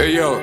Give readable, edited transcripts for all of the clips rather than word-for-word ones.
Hey yo,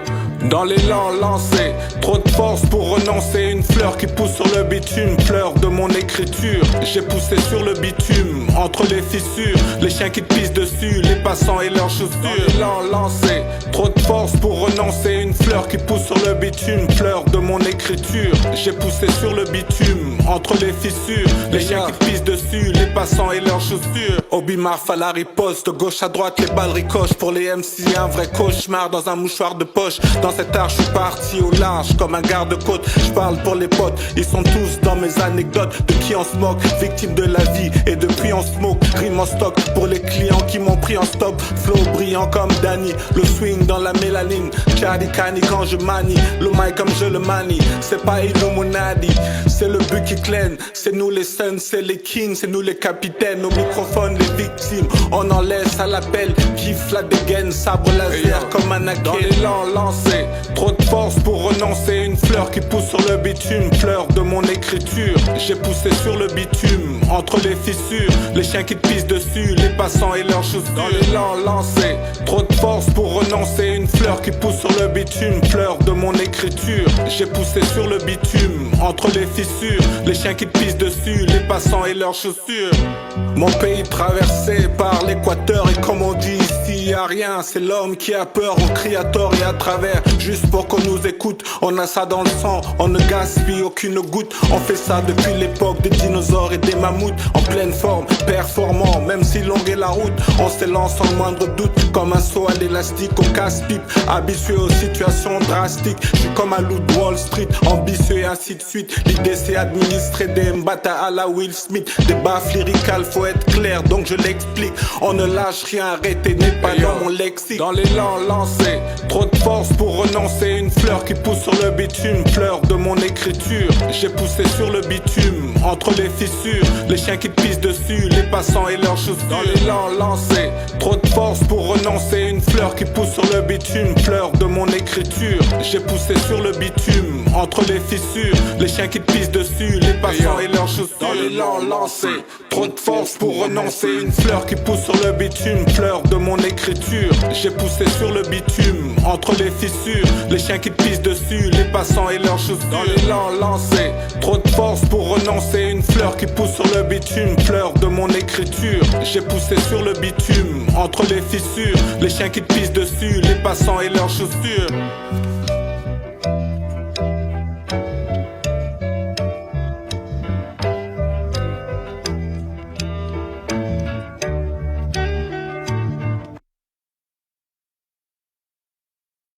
dans l'élan lancé, trop de force pour renoncer. Une fleur qui pousse sur le bitume, fleur de mon écriture. J'ai poussé sur le bitume, entre les fissures, les chiens qui te pissent dessus, les passants et leurs chaussures. Dans l'élan lancé, trop de force pour renoncer. Une fleur qui pousse sur le bitume, fleur de mon écriture. J'ai poussé sur le bitume, entre les fissures, les chiens qui te pissent dessus, les passants et leurs chaussures. Obi Marf à la riposte, de gauche à droite les balles ricochent. Pour les MC un vrai cauchemar dans un mouchoir de poche. Dans cette art je suis parti au large comme un garde-côte. Je parle pour les potes, ils sont tous dans mes anecdotes. De qui on se moque, victime de la vie. Et depuis on smoke, rime en stock. Pour les clients qui m'ont pris en stop. Flow brillant comme Danny, le swing dans la mélanine. Charlie Cani quand je manie, le mic comme je le manie. C'est pas Illuminati, c'est le but qui clène. C'est nous les sons, c'est les kings, c'est nous les capitaines. Au microphone les victimes, on en laisse à l'appel. Kiff la dégaine, sabre laser comme un Anakin. Dans l'élan lancé, trop de force pour renoncer. Une fleur qui pousse sur le bitume, fleur de mon écriture. J'ai poussé sur le bitume, entre les fissures, les chiens qui te pissent dessus, les passants et leurs chaussures. Dans l'élan lancé, trop de force pour renoncer. Une fleur qui pousse sur le bitume, fleur de mon écriture. J'ai poussé sur le bitume, entre les fissures, les chiens qui te pissent dessus, les passants et leurs chaussures. Mon pays traversé par l'équateur, et comme on dit ici y a rien, c'est l'homme qui a peur. On crie à tort et à travers, juste pour qu'on nous écoute. On a ça dans le sang, on ne gaspille aucune goutte. On fait ça depuis l'époque des dinosaures et des mammouths. En pleine forme, performant, même si longue est la route. On s'élance sans le moindre doute, comme un saut à l'élastique au casse-pipe. Habitué aux situations drastiques, je suis comme un loup de Wall Street, ambitieux et ainsi de suite. L'idée c'est administrer des mbata à la Will Smith. Des baffes lyricales, faut être clair, donc je l'explique. On ne lâche rien, arrêtez, n'est pas dans mon lexique. Dans l'élan lancé, trop de force pour renoncer. Une fleur qui pousse sur le bitume, fleur de mon écriture. J'ai poussé sur le bitume, entre les fissures, les chiens qui te pissent dessus, les passants et leurs chaussures. Dans l'élan lancé, trop de force pour renoncer. Une fleur qui pousse sur le bitume, fleur de mon écriture. J'ai poussé sur le bitume, entre les fissures, les chiens qui te pissent dessus, les passants et leurs chaussures. Dans l'élan lancé, trop de force pour renoncer. Une fleur qui pousse sur le bitume, fleur de mon écriture. J'ai poussé sur le bitume, entre les fissures, les chiens qui te pissent dessus, les passants et leurs chaussures. Dans l'élan lancé, trop de force pour renoncer. Une fleur qui pousse sur le bitume, fleur de mon écriture. J'ai poussé sur le bitume, entre les fissures, les chiens qui te pissent dessus, les passants et leurs chaussures.